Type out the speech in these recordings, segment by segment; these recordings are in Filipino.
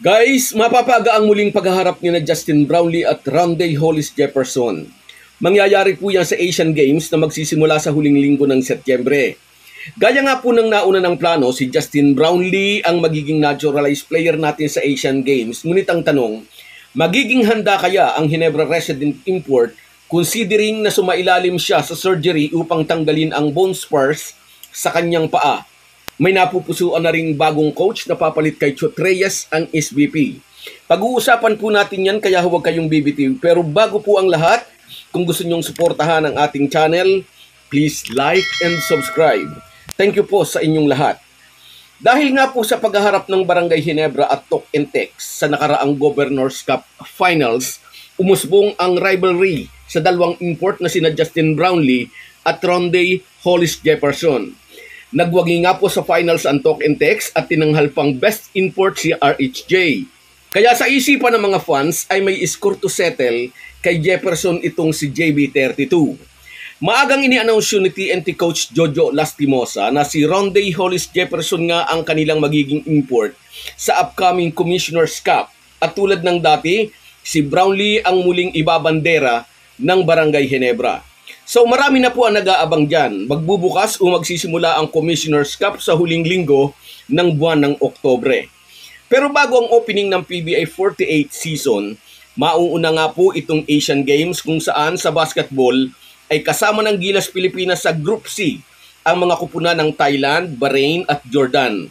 Guys, mapapaga ang muling paghaharap ni na Justin Brownlee at Rondé Hollis Jefferson. Mangyayari po yan sa Asian Games na magsisimula sa huling linggo ng Setyembre. Gaya nga po ng nauna ng plano, si Justin Brownlee ang magiging naturalized player natin sa Asian Games. Ngunit ang tanong, magiging handa kaya ang Ginebra resident import considering na sumailalim siya sa surgery upang tanggalin ang bone spurs sa kanyang paa? May napupusuan na ring bagong coach na papalit kay Chot Reyes ang SVP. Pag-uusapan po natin yan kaya huwag kayong bibitiw. Pero bago po ang lahat, kung gusto nyong suportahan ang ating channel, please like and subscribe. Thank you po sa inyong lahat. Dahil nga po sa paghaharap ng Barangay Ginebra at Talk and Text sa nakaraang Governors Cup Finals, umusbong ang rivalry sa dalawang import na sina Justin Brownlee at Rondé Hollis Jefferson. Nagwagi nga po sa finals ang Talk and Text at tinanghal pang best import si RHJ. Kaya sa isipan ng mga fans ay may score to settle kay Jefferson itong si JB32. Maagang ini-announce ni TNT coach Jojo Lastimosa na si Rondé Hollis Jefferson nga ang kanilang magiging import sa upcoming Commissioner's Cup. At tulad ng dati, si Brownlee ang muling ibabandera ng Barangay Ginebra. So marami na po ang nag-aabang dyan. Magbubukas o magsisimula ang Commissioner's Cup sa huling linggo ng buwan ng Oktobre. Pero bago ang opening ng PBA 48 season, mauuna nga po itong Asian Games kung saan sa basketball ay kasama ng Gilas Pilipinas sa Group C ang mga kupunan ng Thailand, Bahrain at Jordan.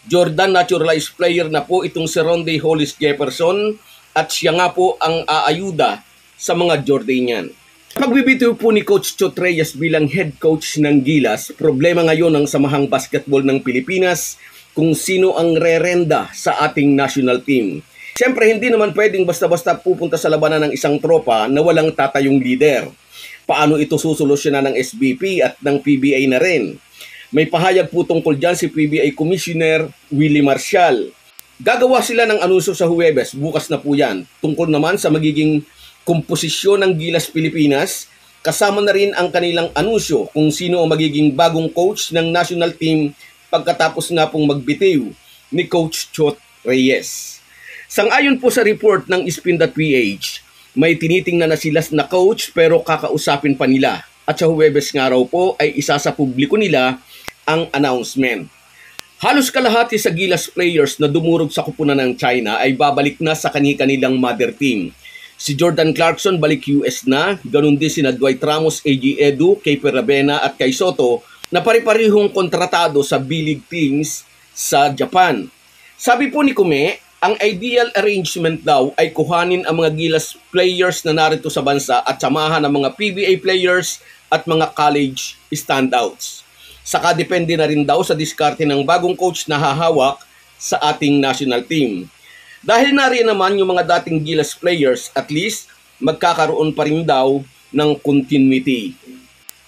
Jordan naturalized player na po itong si Rondé Hollis Jefferson at siya nga po ang aayuda sa mga Jordanian. Pagbibitiw po ni Coach Chot Reyes bilang head coach ng Gilas, problema ngayon ng samahang basketball ng Pilipinas kung sino ang rerenda sa ating national team. Siyempre hindi naman pwedeng basta-basta pupunta sa labanan ng isang tropa na walang tatayong leader. Paano ito susolusyonan ng SBP at ng PBA na rin? May pahayag po tungkol dyan si PBA Commissioner Willie Marcial. Gagawa sila ng anunsyo sa Huwebes, bukas na po yan, tungkol naman sa magiging komposisyon ng Gilas Pilipinas, kasama na rin ang kanilang anunsyo kung sino ang magiging bagong coach ng national team pagkatapos nga pong magbitiw ni Coach Chot Reyes. Sang-ayon po sa report ng Spin.ph, may tinitingnan na sila na coach pero kakausapin pa nila at sa Huwebes nga raw po ay isa sa publiko nila ang announcement. Halos kalahati sa Gilas players na dumurog sa kupunan ng China ay babalik na sa kanilang mother team. Si Jordan Clarkson balik US na, ganun din sina Dwight Ramos, AG Edu, kay Peravena at kay Soto na pari-parihong kontratado sa B-League teams sa Japan. Sabi po ni Kume, ang ideal arrangement daw ay kuhanin ang mga Gilas players na narito sa bansa at samahan ang mga PBA players at mga college standouts. Saka depende na rin daw sa diskarte ng bagong coach na hahawak sa ating national team. Dahil nariyan naman yung mga dating Gilas players, at least magkakaroon pa rin daw ng continuity.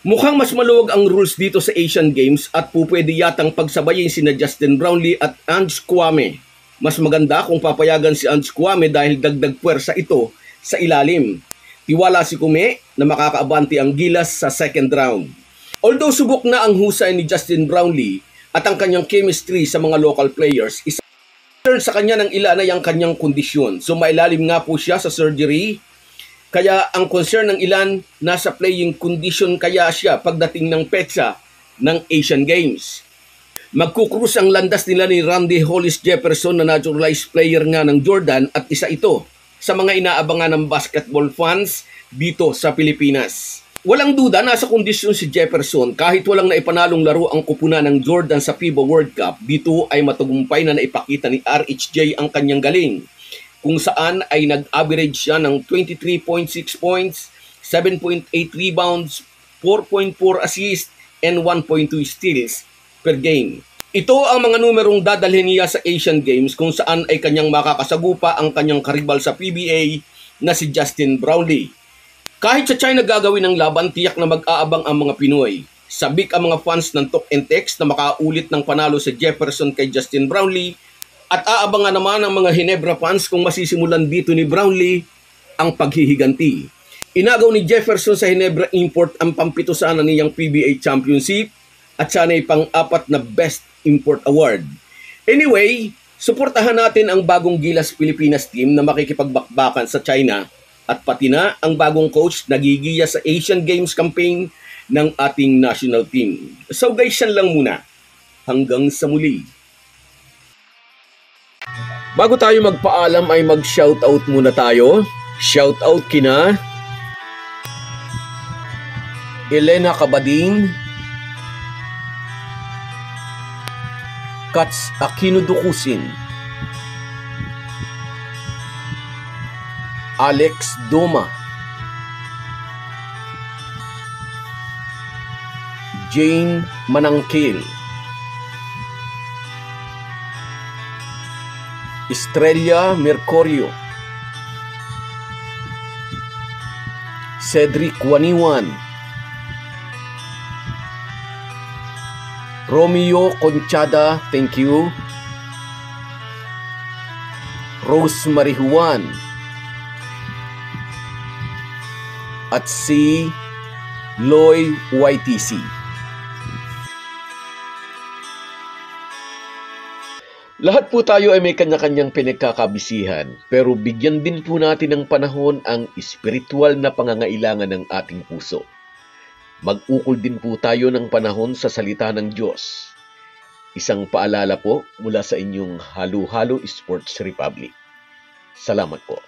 Mukhang mas maluwag ang rules dito sa Asian Games at pupwede yatang pagsabayin sina Justin Brownlee at Ange Kouame. Mas maganda kung papayagan si Ange Kouame dahil dagdag puwersa ito sa ilalim. Tiwala si Kume na makakaabante ang Gilas sa second round. Although subok na ang husay ni Justin Brownlee at ang kanyang chemistry sa mga local players, sa kanya ng ilan ay ang kanyang kondisyon. So mailalim nga po siya sa surgery. Kaya ang concern ng ilan, nasa playing condition kaya siya pagdating ng petsa ng Asian Games. Magkukrus ang landas nila ni Rondé Hollis Jefferson na naturalized player nga ng Jordan at isa ito sa mga inaabangan ng basketball fans dito sa Pilipinas. Walang duda, nasa kondisyon si Jefferson kahit walang naipanalong laro ang kupunan ng Jordan sa FIBA World Cup. Dito ay matagumpay na naipakita ni RHJ ang kanyang galing, kung saan ay nag-average siya ng 23.6 points, 7.8 rebounds, 4.4 assists, and 1.2 steals per game. Ito ang mga numerong dadalhin niya sa Asian Games kung saan ay kanyang makakasagupa ang kanyang karibal sa PBA na si Justin Brownlee. Kahit sa China gagawin ng laban, tiyak na mag-aabang ang mga Pinoy. Sabik ang mga fans ng Talk and Text na makaulit ng panalo sa Jefferson kay Justin Brownlee at aabangan naman ang mga Ginebra fans kung masisimulan dito ni Brownlee ang paghihiganti. Inagaw ni Jefferson sa Ginebra Import ang pampito sana niyang PBA Championship at sana ay pang-apat na Best Import Award. Anyway, Suportahan natin ang bagong Gilas Pilipinas team na makikipagbakbakan sa China at pati na ang bagong coach na gigiya sa Asian Games campaign ng ating national team. So guys, yan lang muna. Hanggang sa muli. Bago tayo magpaalam ay mag-shoutout muna tayo. Shoutout kina Elena Cabading, Kats Aquino Dukusin, Alex Doma, Jane Manangkil, Estrella Mercurio, Cedric Waniwan, Romeo Conchada, thank you. Rosemary Juan, at si Loy YTC. Lahat po tayo ay may kanya-kanyang pinagkakabisihan, pero bigyan din po natin ng panahon ang espiritual na pangangailangan ng ating puso. Mag-ukol din po tayo ng panahon sa salita ng Diyos. Isang paalala po mula sa inyong Halo-Halo Sports Republic. Salamat po.